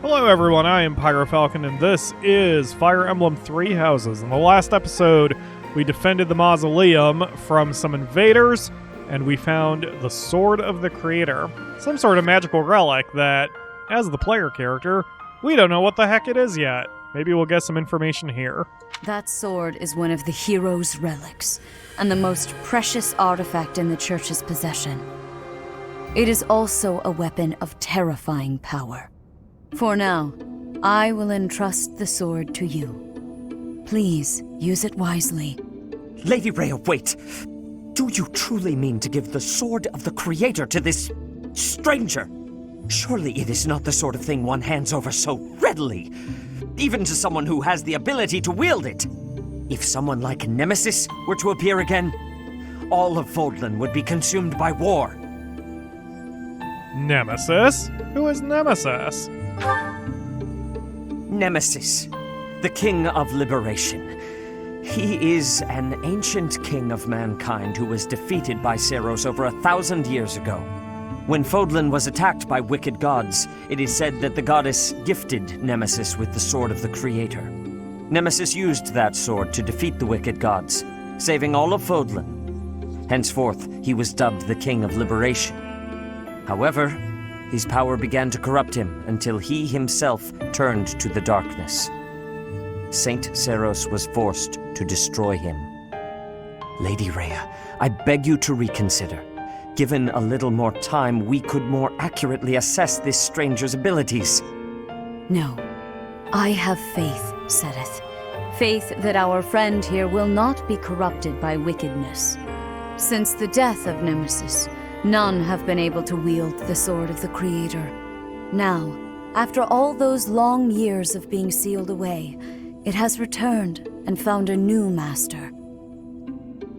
Hello everyone, I am PyroFalkon, and this is Fire Emblem Three Houses. In the last episode, we defended the mausoleum from some invaders, and we found the Sword of the Creator. Some sort of magical relic that, as the player character, we don't know what the heck it is yet. Maybe we'll get some information here. That sword is one of the hero's relics, and the most precious artifact in the Church's possession. It is also a weapon of terrifying power. For now, I will entrust the sword to you. Please, use it wisely. Lady Rhea, wait! Do you truly mean to give the Sword of the Creator to this stranger? Surely it is not the sort of thing one hands over so readily, even to someone who has the ability to wield it. If someone like Nemesis were to appear again, all of Fodlan would be consumed by war. Nemesis? Who is Nemesis? Nemesis, the King of Liberation. He is an ancient king of mankind who was defeated by Seiros over 1,000 years ago. When Fodlan was attacked by wicked gods, it is said that the goddess gifted Nemesis with the Sword of the Creator. Nemesis used that sword to defeat the wicked gods, saving all of Fodlan. Henceforth, he was dubbed the King of Liberation. However, his power began to corrupt him until he himself turned to the darkness. Saint Seiros was forced to destroy him. Lady Rhea, I beg you to reconsider. Given a little more time, we could more accurately assess this stranger's abilities. No. I have faith, Sothis. Faith that our friend here will not be corrupted by wickedness. Since the death of Nemesis, none have been able to wield the Sword of the Creator. Now, after all those long years of being sealed away, it has returned and found a new master.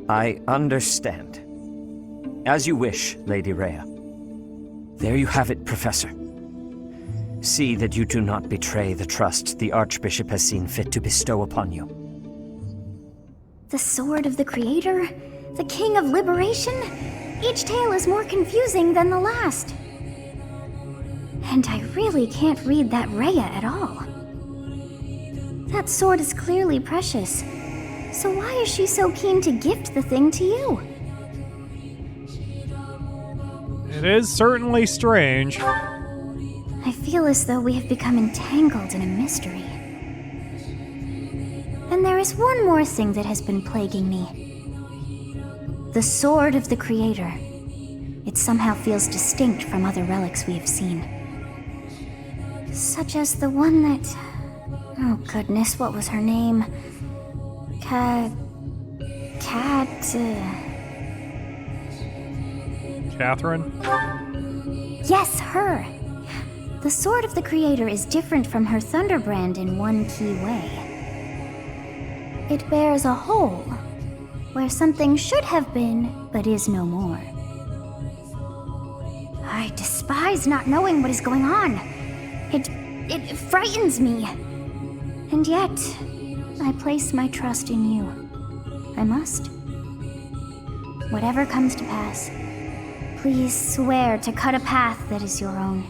I understand. As you wish, Lady Rhea. There you have it, Professor. See that you do not betray the trust the Archbishop has seen fit to bestow upon you. The Sword of the Creator? The King of Liberation? Each tale is more confusing than the last. And I really can't read that Rhea at all. That sword is clearly precious. So why is she so keen to gift the thing to you? It is certainly strange. I feel as though we have become entangled in a mystery. And there is one more thing that has been plaguing me. The Sword of the Creator. It somehow feels distinct from other relics we have seen. Such as the one that... Oh goodness, what was her name? Catherine? Yes, her! The Sword of the Creator is different from her Thunderbrand in one key way. It bears a hole, where something should have been, but is no more. I despise not knowing what is going on. It frightens me. And yet, I place my trust in you. I must. Whatever comes to pass, please swear to cut a path that is your own.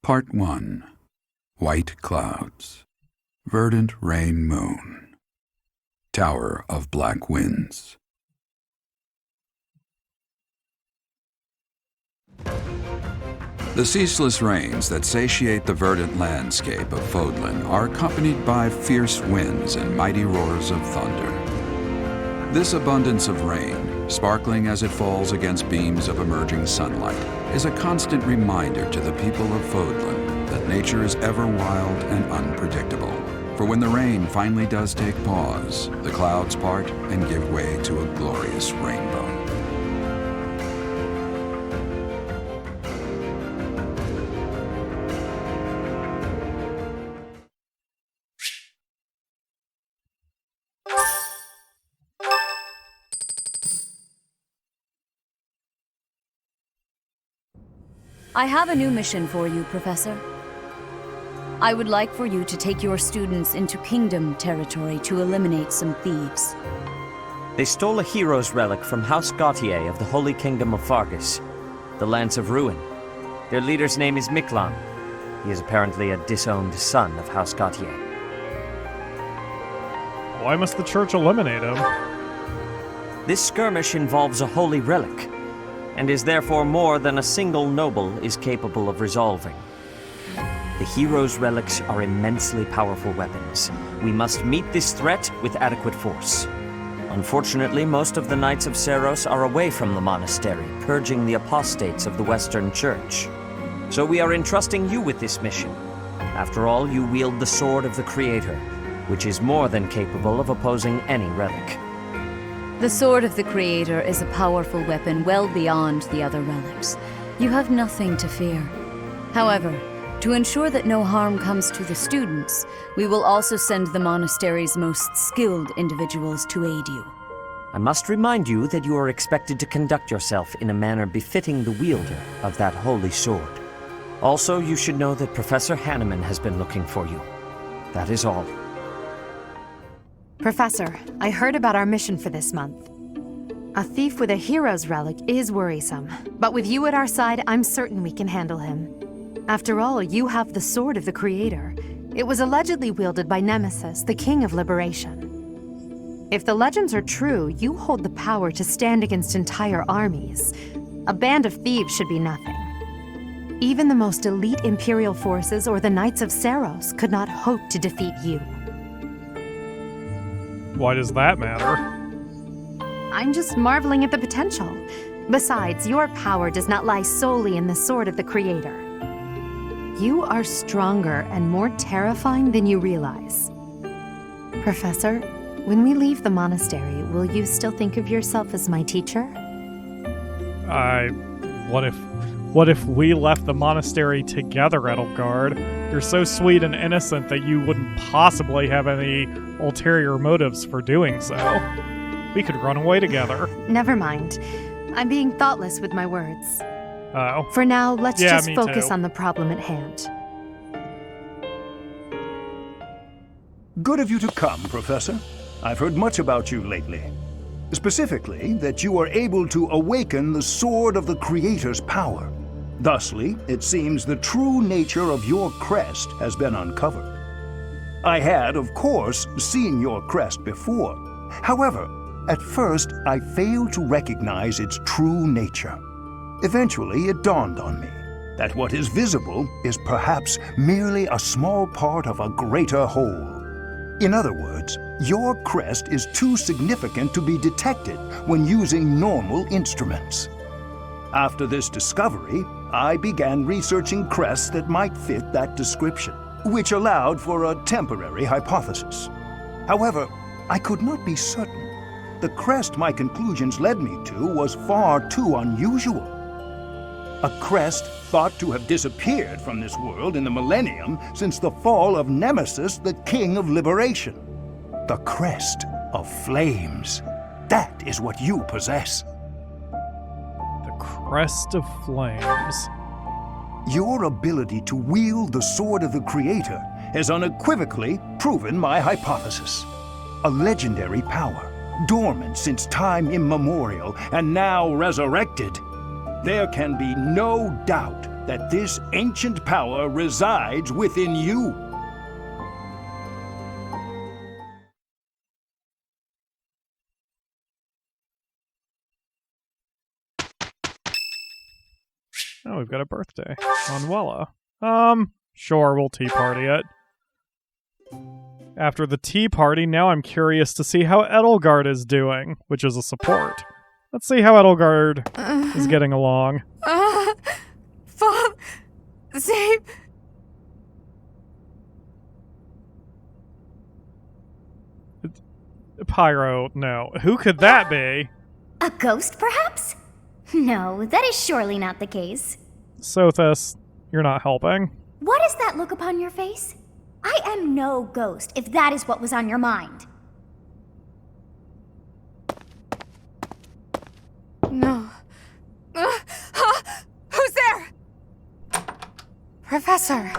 Part 1. White Clouds. Verdant Rain Moon. Tower of Black Winds. The ceaseless rains that satiate the verdant landscape of Fodlan are accompanied by fierce winds and mighty roars of thunder. This abundance of rain, sparkling as it falls against beams of emerging sunlight, is a constant reminder to the people of Fodlan that nature is ever wild and unpredictable. For when the rain finally does take pause, the clouds part and give way to a glorious rainbow. I have a new mission for you, Professor. I would like for you to take your students into Kingdom territory to eliminate some thieves. They stole a hero's relic from House Gautier of the Holy Kingdom of Fargus, the Lance of Ruin. Their leader's name is Miklan. He is apparently a disowned son of House Gautier. Why must the church eliminate him? This skirmish involves a holy relic, and is therefore more than a single noble is capable of resolving. The hero's relics are immensely powerful weapons. We must meet this threat with adequate force. Unfortunately, most of the Knights of Seiros are away from the monastery, purging the apostates of the Western Church. So we are entrusting you with this mission. After all, you wield the Sword of the Creator, which is more than capable of opposing any relic. The Sword of the Creator is a powerful weapon well beyond the other relics. You have nothing to fear. However, to ensure that no harm comes to the students, we will also send the monastery's most skilled individuals to aid you. I must remind you that you are expected to conduct yourself in a manner befitting the wielder of that holy sword. Also, you should know that Professor Hanneman has been looking for you. That is all. Professor, I heard about our mission for this month. A thief with a hero's relic is worrisome, but with you at our side, I'm certain we can handle him. After all, you have the Sword of the Creator. It was allegedly wielded by Nemesis, the King of Liberation. If the legends are true, you hold the power to stand against entire armies. A band of thieves should be nothing. Even the most elite Imperial forces or the Knights of Seiros could not hope to defeat you. Why does that matter? I'm just marveling at the potential. Besides, your power does not lie solely in the Sword of the Creator. You are stronger and more terrifying than you realize. Professor, when we leave the monastery, will you still think of yourself as my teacher? What if we left the monastery together, Edelgard? You're so sweet and innocent that you wouldn't possibly have any ulterior motives for doing so. We could run away together. Never mind. I'm being thoughtless with my words. Oh. For now, let's just me focus too. on the problem at hand. Good of you to come, Professor. I've heard much about you lately. Specifically, that you are able to awaken the Sword of the Creator's power. Thusly, it seems the true nature of your crest has been uncovered. I had, of course, seen your crest before. However, at first, I failed to recognize its true nature. Eventually, it dawned on me that what is visible is perhaps merely a small part of a greater whole. In other words, your crest is too significant to be detected when using normal instruments. After this discovery, I began researching crests that might fit that description, which allowed for a temporary hypothesis. However, I could not be certain. The crest my conclusions led me to was far too unusual. A crest thought to have disappeared from this world in the millennium since the fall of Nemesis, the King of Liberation. The Crest of Flames. That is what you possess. The Crest of Flames. Your ability to wield the Sword of the Creator has unequivocally proven my hypothesis. A legendary power, dormant since time immemorial and now resurrected. There can be no doubt that this ancient power resides within you. Oh, we've got a birthday. Manuela. Sure, we'll tea party it. After the tea party, now I'm curious to see how Edelgard is doing, which is a support. Let's see how Edelgard is getting along. Save... Pyro, no. Who could that be? A ghost, perhaps? No, that is surely not the case. Sothis, you're not helping. What is that look upon your face? I am no ghost, if that is what was on your mind. No. Who's there? Professor,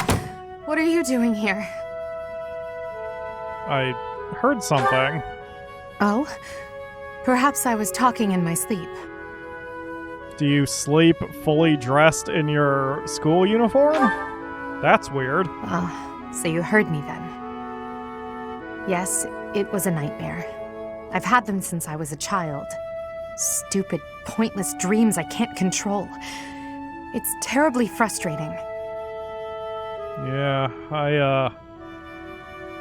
What are you doing here? I heard something. Oh? Perhaps I was talking in my sleep. Do you sleep fully dressed in your school uniform? That's weird. So you heard me then. Yes, it was a nightmare. I've had them since I was a child. Stupid, pointless dreams I can't control. It's terribly frustrating. Yeah,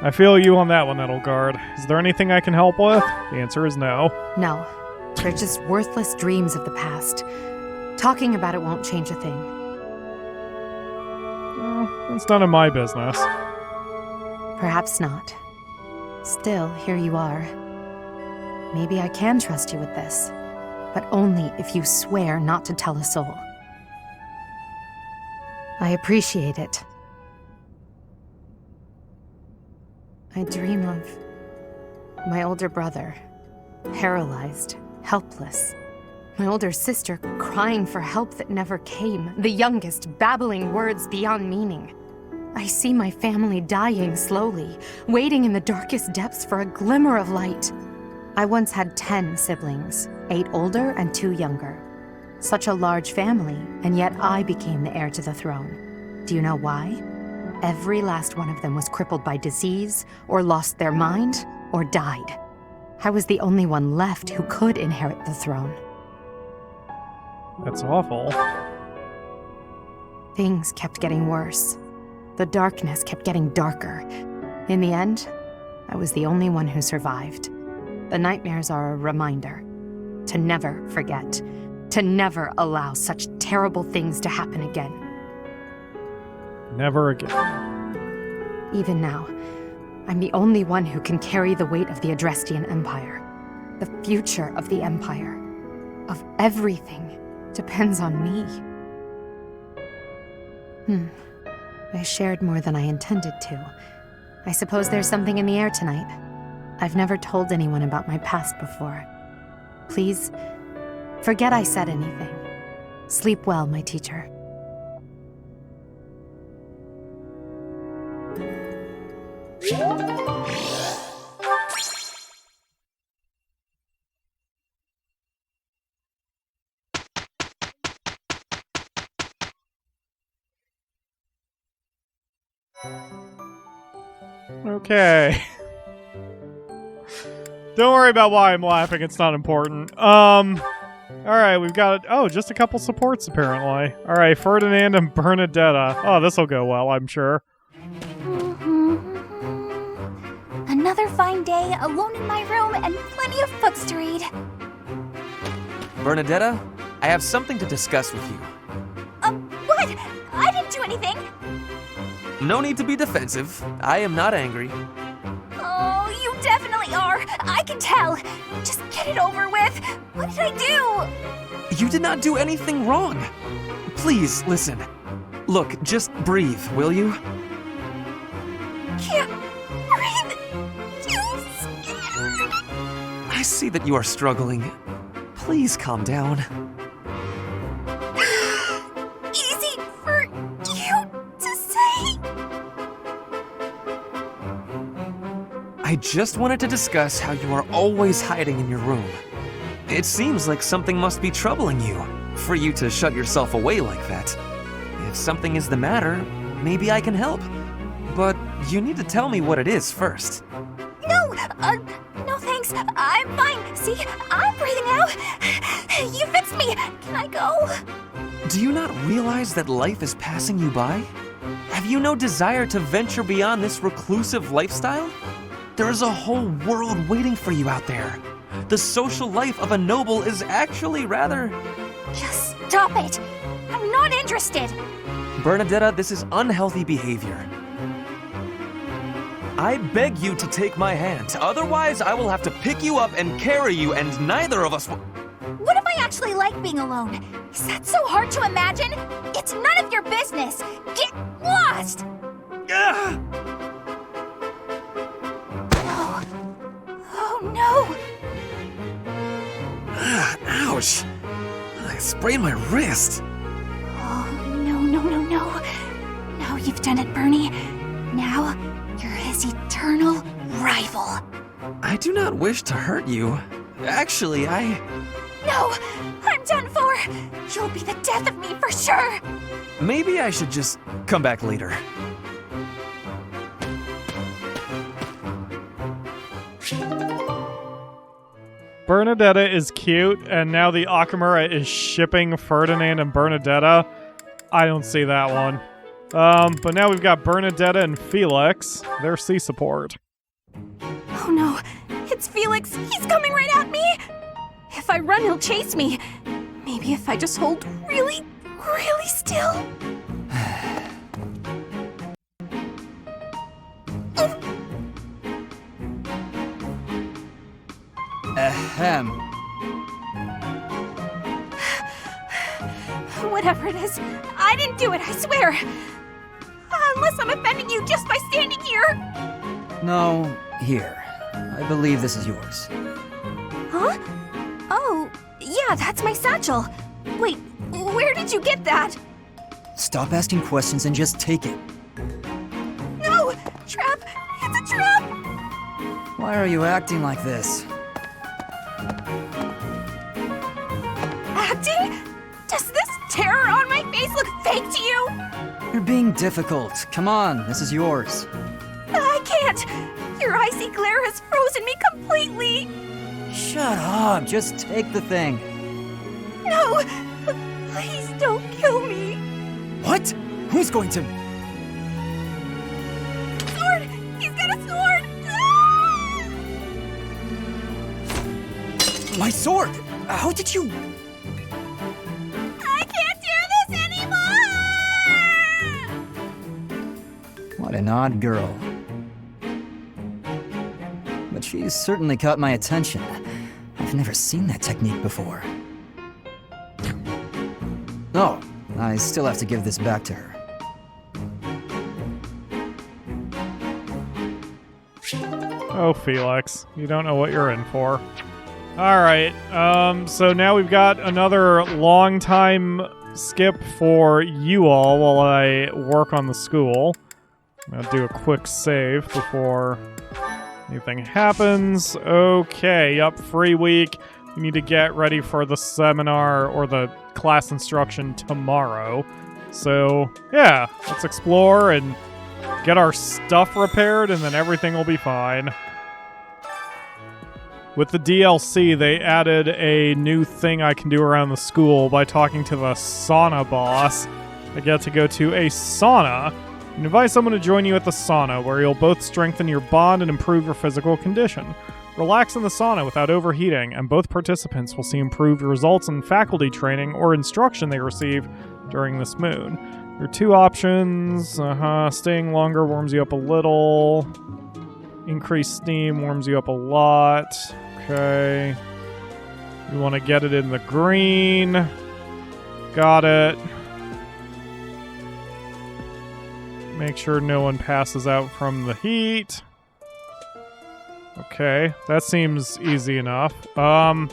I feel you on that one, Edelgard. Is there anything I can help with? The answer is no. No, they're just worthless dreams of the past. Talking about it won't change a thing. Well, it's none of my business. Perhaps not. Still, here you are. Maybe I can trust you with this, but only if you swear not to tell a soul. I appreciate it. I dream of my older brother, paralyzed, helpless. My older sister crying for help that never came. The youngest babbling words beyond meaning. I see my family dying slowly, waiting in the darkest depths for a glimmer of light. I once had 10 siblings, 8 older and 2 younger. Such a large family, and yet I became the heir to the throne. Do you know why? Every last one of them was crippled by disease, or lost their mind, or died. I was the only one left who could inherit the throne. That's awful. Things kept getting worse. The darkness kept getting darker. In the end, I was the only one who survived. The nightmares are a reminder to never forget, to never allow such terrible things to happen again. Never again. Even now, I'm the only one who can carry the weight of the Adrestian Empire. The future of the Empire, of everything, depends on me. I shared more than I intended to. I suppose there's something in the air tonight. I've never told anyone about my past before. Please, forget I said anything. Sleep well, my teacher. Okay. Don't worry about why I'm laughing, it's not important. Alright, we've got, just a couple supports apparently. Alright, Ferdinand and Bernadetta. Oh, this'll go well, I'm sure. Another fine day, alone in my room, and plenty of books to read. Bernadetta, I have something to discuss with you. What? I didn't do anything. No need to be defensive. I am not angry. Oh, you definitely are. I can tell. Just get it over with. What did I do? You did not do anything wrong. Please, listen. Look, just breathe, will you? Can't breathe. Too scared. I see that you are struggling. Please calm down. Easy for you to say. I just wanted to discuss how you are always hiding in your room. It seems like something must be troubling you, for you to shut yourself away like that. If something is the matter, maybe I can help. But you need to tell me what it is first. No, no thanks. I'm fine. See, I'm breathing out. You fixed me. Can I go? Do you not realize that life is passing you by? Have you no desire to venture beyond this reclusive lifestyle? There is a whole world waiting for you out there. The social life of a noble is actually rather... Just stop it. I'm not interested. Bernadetta, this is unhealthy behavior. I beg you to take my hand, otherwise I will have to pick you up and carry you, and neither of us will... What if I actually like being alone? Is that so hard to imagine? It's none of your business. Get lost! Ugh! Oh no! Ugh, ouch! I sprained my wrist. Oh, no. Now you've done it, Bernie. Now, you're his eternal rival. I do not wish to hurt you. Actually, No! I'm done for! You'll be the death of me for sure! Maybe I should just come back later. Bernadetta is cute, and now the Akamura is shipping Ferdinand and Bernadetta. I don't see that one. But now we've got Bernadetta and Felix. They're sea support. Oh no, it's Felix. He's coming right at me. If I run, he'll chase me. Maybe if I just hold really, really still. Ahem. Whatever it is, I didn't do it, I swear. Unless I'm offending you just by standing here. No, here. I believe this is yours. Huh? Oh, yeah, that's my satchel. Wait, where did you get that? Stop asking questions and just take it. No! Trap! It's a trap! Why are you acting like this? Acting? Does this terror on my face look fake to you? You're being difficult. Come on, this is yours. I can't! Your icy glare has frozen me completely! Shut up, just take the thing. No! Please don't kill me! What? Who's going to... Sword! He's got a sword! Ah! My sword! How did you... I can't do this anymore! What an odd girl. But she's certainly caught my attention. I've never seen that technique before. Oh, I still have to give this back to her. Oh, Felix, you don't know what you're in for. Alright, so now we've got another long time skip for you all while I work on the school. I'm gonna do a quick save before anything happens. Okay, yep, free week. We need to get ready for the seminar or the class instruction tomorrow. So, yeah, let's explore and get our stuff repaired, and then everything will be fine. With the DLC, they added a new thing I can do around the school by talking to the sauna boss. I get to go to a sauna and invite someone to join you at the sauna, where you'll both strengthen your bond and improve your physical condition. Relax in the sauna without overheating, and both participants will see improved results in faculty training or instruction they receive during this moon. There are two options. Staying longer warms you up a little. Increased steam warms you up a lot. Okay. You want to get it in the green. Got it. Make sure no one passes out from the heat. Okay, that seems easy enough. Well,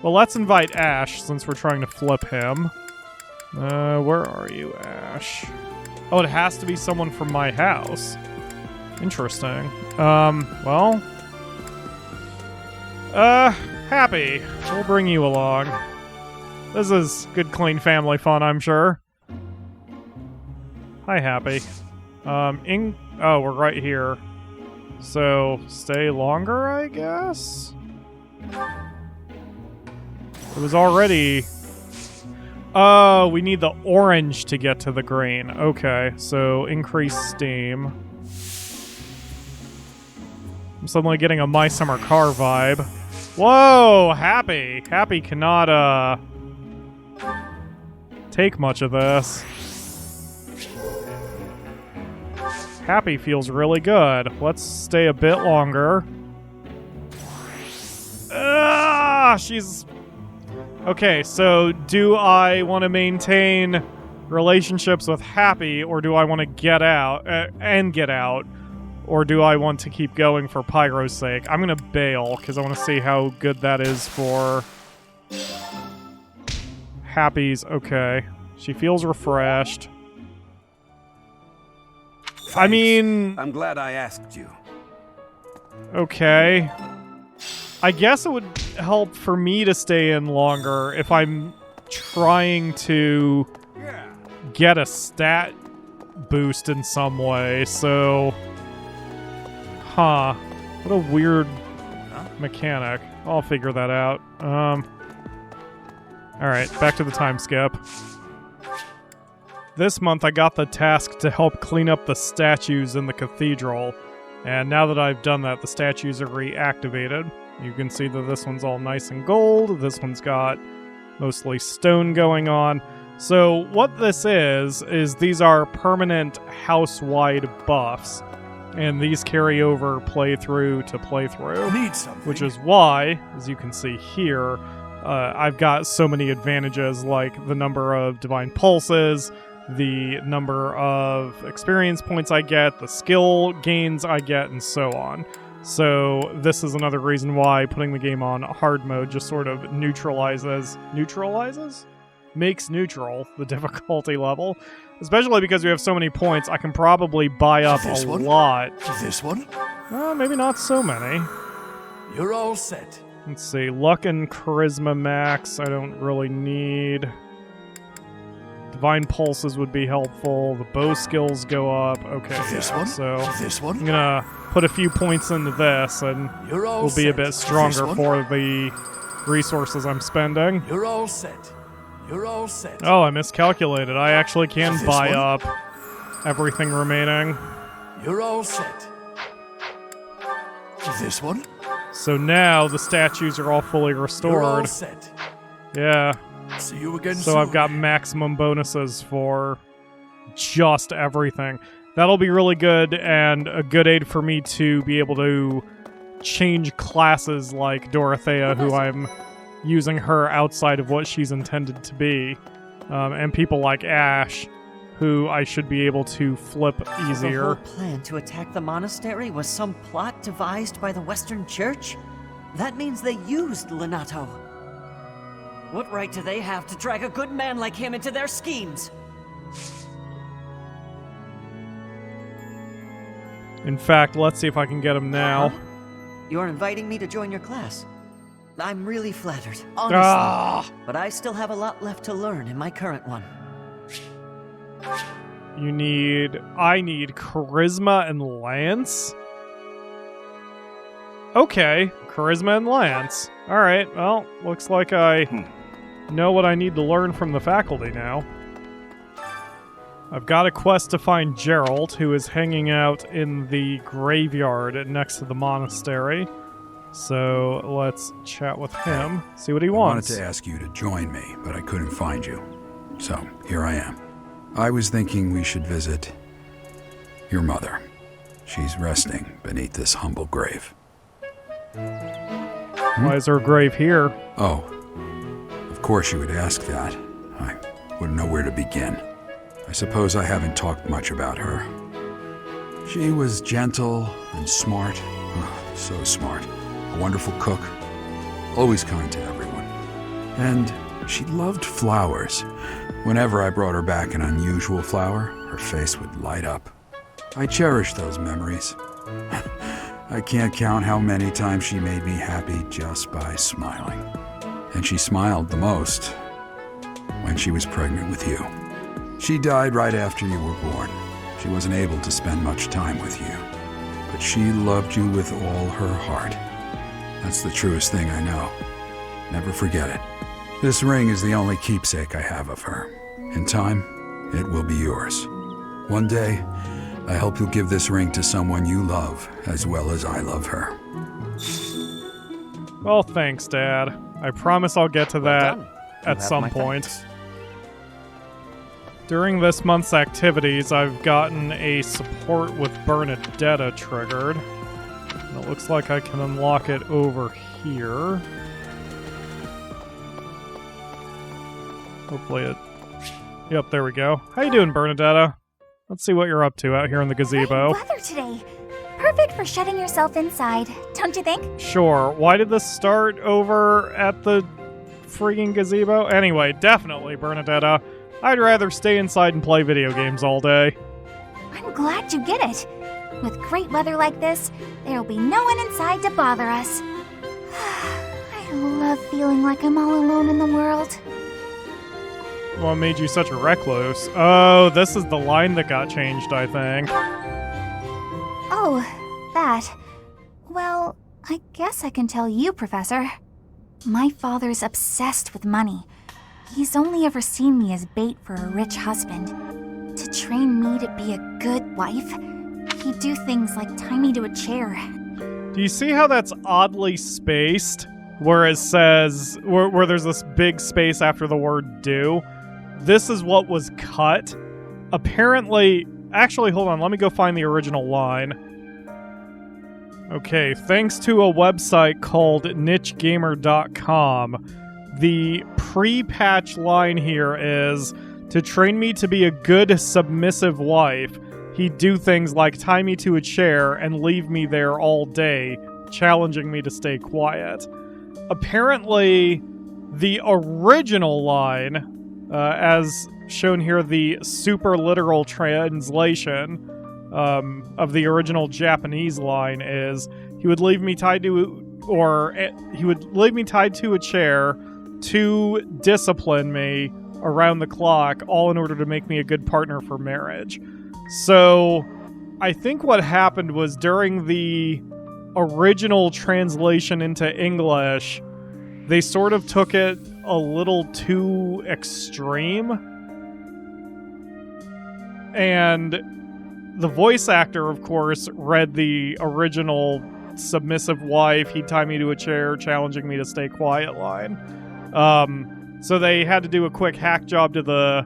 let's invite Ash, since we're trying to flip him. Where are you, Ash? Oh, it has to be someone from my house. Interesting. Well... Happy. We'll bring you along. This is good, clean family fun, I'm sure. Hi, Happy. Oh, we're right here. So, stay longer, I guess? It was already... Oh, we need the orange to get to the green. Okay, so increase steam. I'm suddenly getting a My Summer Car vibe. Whoa, Happy! Happy cannot, take much of this. Happy feels really good. Let's stay a bit longer. She's... Okay, so do I want to maintain relationships with Happy, or do I want to get out, get out? Or do I want to keep going for Pyro's sake? I'm going to bail, because I want to see how good that is for... Happy's... Okay. She feels refreshed. I mean... I'm glad I asked you. Okay. I guess it would help for me to stay in longer if I'm trying to get a stat boost in some way, so... Huh. What a weird mechanic. I'll figure that out. Alright, back to the time skip. This month I got the task to help clean up the statues in the cathedral, and now that I've done that, the statues are reactivated. You can see that this one's all nice and gold, this one's got mostly stone going on. So what this is these are permanent house-wide buffs, and these carry over playthrough to playthrough. Need something. Which is why, as you can see here, I've got so many advantages, like the number of divine pulses, the number of experience points I get, the skill gains I get, and so on. So this is another reason why putting the game on hard mode just sort of makes neutral the difficulty level. Especially because we have so many points, I can probably buy up a lot. This one? Maybe not so many. You're all set. Let's see, luck and charisma max, I don't really need. Divine pulses would be helpful. The bow skills go up. Okay, this yeah, one? so This one? I'm gonna put a few points into this, and we'll be a bit stronger for the resources I'm spending. You're all set. You're all set. Oh, I miscalculated. I actually can buy up everything remaining. You're all set. This one? So now the statues are all fully restored. You're all set. Yeah. See you again So soon. I've got maximum bonuses for just everything. That'll be really good and a good aid for me to be able to change classes like Dorothea, who I'm using her outside of what she's intended to be, and people like Ash, who I should be able to flip easier. The whole plan to attack the monastery was some plot devised by the Western Church? That means they used Lenato. What right do they have to drag a good man like him into their schemes? In fact, let's see if I can get him now. You're inviting me to join your class. I'm really flattered, honestly. But I still have a lot left to learn in my current one. I need charisma and lance? Okay, charisma and lance. Alright, well, looks like I know what I need to learn from the faculty now. I've got a quest to find Gerald, who is hanging out in the graveyard next to the monastery. So let's chat with him, see what he wants. I wanted to ask you to join me, but I couldn't find you. So here I am. I was thinking we should visit your mother. She's resting beneath this humble grave. Why is there a grave here? Oh, of course you would ask that. I wouldn't know where to begin. I suppose I haven't talked much about her. She was gentle and smart. Oh, so smart. A wonderful cook. Always kind to everyone. And she loved flowers. Whenever I brought her back an unusual flower, her face would light up. I cherish those memories. I can't count how many times she made me happy just by smiling. And she smiled the most when she was pregnant with you. She died right after you were born. She wasn't able to spend much time with you, but she loved you with all her heart. That's the truest thing I know. Never forget it. This ring is the only keepsake I have of her. In time, it will be yours. One day, I hope you'll give this ring to someone you love as well as I love her. Well, thanks, Dad. I promise I'll get to that at some point. Thanks. During this month's activities, I've gotten a support with Bernadetta triggered. And it looks like I can unlock it over here. Hopefully it... Yep, there we go. How you doing, Bernadetta? Let's see what you're up to out here in the gazebo. Great weather today. Perfect for shutting yourself inside, don't you think? Sure. Why did this start over at the freaking gazebo? Anyway, definitely, Bernadetta. I'd rather stay inside and play video games all day. I'm glad you get it. With great weather like this, there'll be no one inside to bother us. I love feeling like I'm all alone in the world. What made you such a recluse? Oh, this is the line that got changed, I think. Oh, that. Well, I guess I can tell you, Professor. My father's obsessed with money. He's only ever seen me as bait for a rich husband. To train me to be a good wife, he'd do things like tie me to a chair. Do you see how that's oddly spaced? Where it says, where there's this big space after the word do? This is what was cut. Apparently, actually, hold on, let me go find the original line. Okay, thanks to a website called nichegamer.com, the pre-patch line here is, to train me to be a good, submissive wife, he'd do things like tie me to a chair and leave me there all day, challenging me to stay quiet. Apparently, the original line, as shown here, the super literal translation of the original Japanese line is, he would leave me tied to a chair to discipline me around the clock, all in order to make me a good partner for marriage. So, I think what happened was during the original translation into English, they sort of took it a little too extreme. And the voice actor, of course, read the original submissive wife, he'd tie me to a chair, challenging me to stay quiet line. So they had to do a quick hack job to the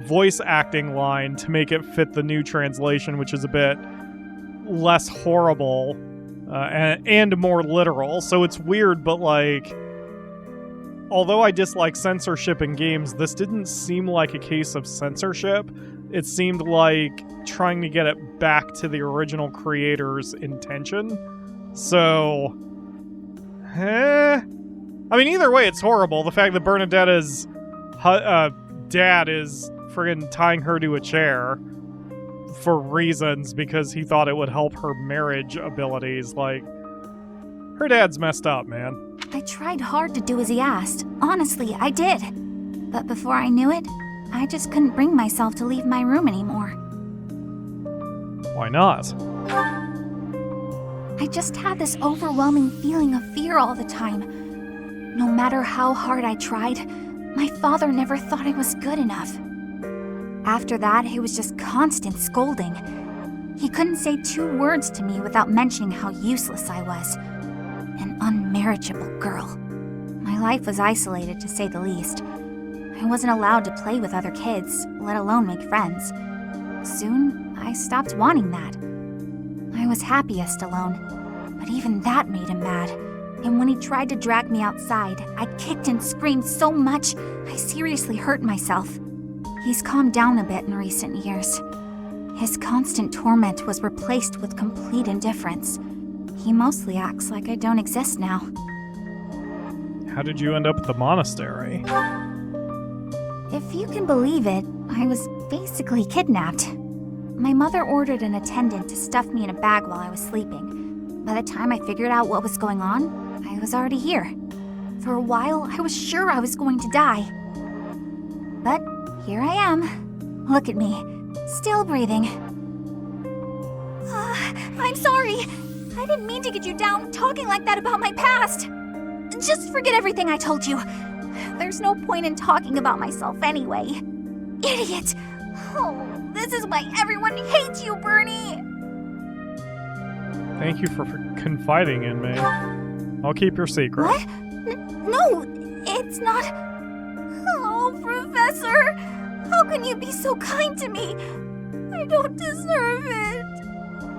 voice acting line to make it fit the new translation, which is a bit less horrible and more literal. So it's weird, but like, although I dislike censorship in games, this didn't seem like a case of censorship. It seemed like trying to get it back to the original creator's intention. So, I mean, either way, it's horrible. The fact that Bernadetta's dad is friggin' tying her to a chair for reasons because he thought it would help her marriage abilities. Like, her dad's messed up, man. I tried hard to do as he asked. Honestly, I did. But before I knew it, I just couldn't bring myself to leave my room anymore. Why not? I just had this overwhelming feeling of fear all the time. No matter how hard I tried, my father never thought I was good enough. After that, it was just constant scolding. He couldn't say 2 words to me without mentioning how useless I was. An unmarriageable girl. My life was isolated, to say the least. I wasn't allowed to play with other kids, let alone make friends. Soon, I stopped wanting that. I was happiest alone, but even that made him mad. And when he tried to drag me outside, I kicked and screamed so much, I seriously hurt myself. He's calmed down a bit in recent years. His constant torment was replaced with complete indifference. He mostly acts like I don't exist now. How did you end up at the monastery? If you can believe it, I was basically kidnapped. My mother ordered an attendant to stuff me in a bag while I was sleeping. By the time I figured out what was going on, I was already here. For a while, I was sure I was going to die. But here I am. Look at me, still breathing. I'm sorry. I didn't mean to get you down talking like that about my past. Just forget everything I told you. There's no point in talking about myself anyway. Idiot! Oh, this is why everyone hates you, Bernie! Thank you for confiding in me. I'll keep your secret. What? No, it's not... Oh, Professor! How can you be so kind to me? I don't deserve it.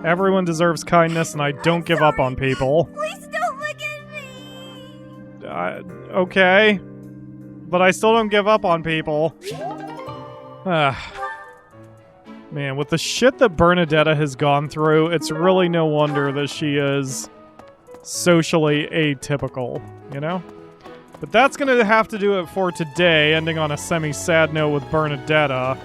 Everyone deserves kindness, and I don't give up on people. Please don't look at me! Okay. But I still don't give up on people. Man, with the shit that Bernadetta has gone through, it's really no wonder that she is socially atypical, you know? But that's going to have to do it for today, ending on a semi-sad note with Bernadetta.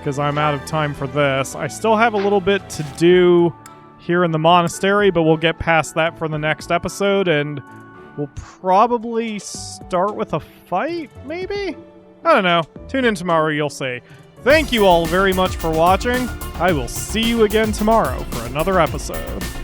because I'm out of time for this. I still have a little bit to do here in the monastery, but we'll get past that for the next episode, and we'll probably start with a fight, maybe? I don't know. Tune in tomorrow, you'll see. Thank you all very much for watching. I will see you again tomorrow for another episode.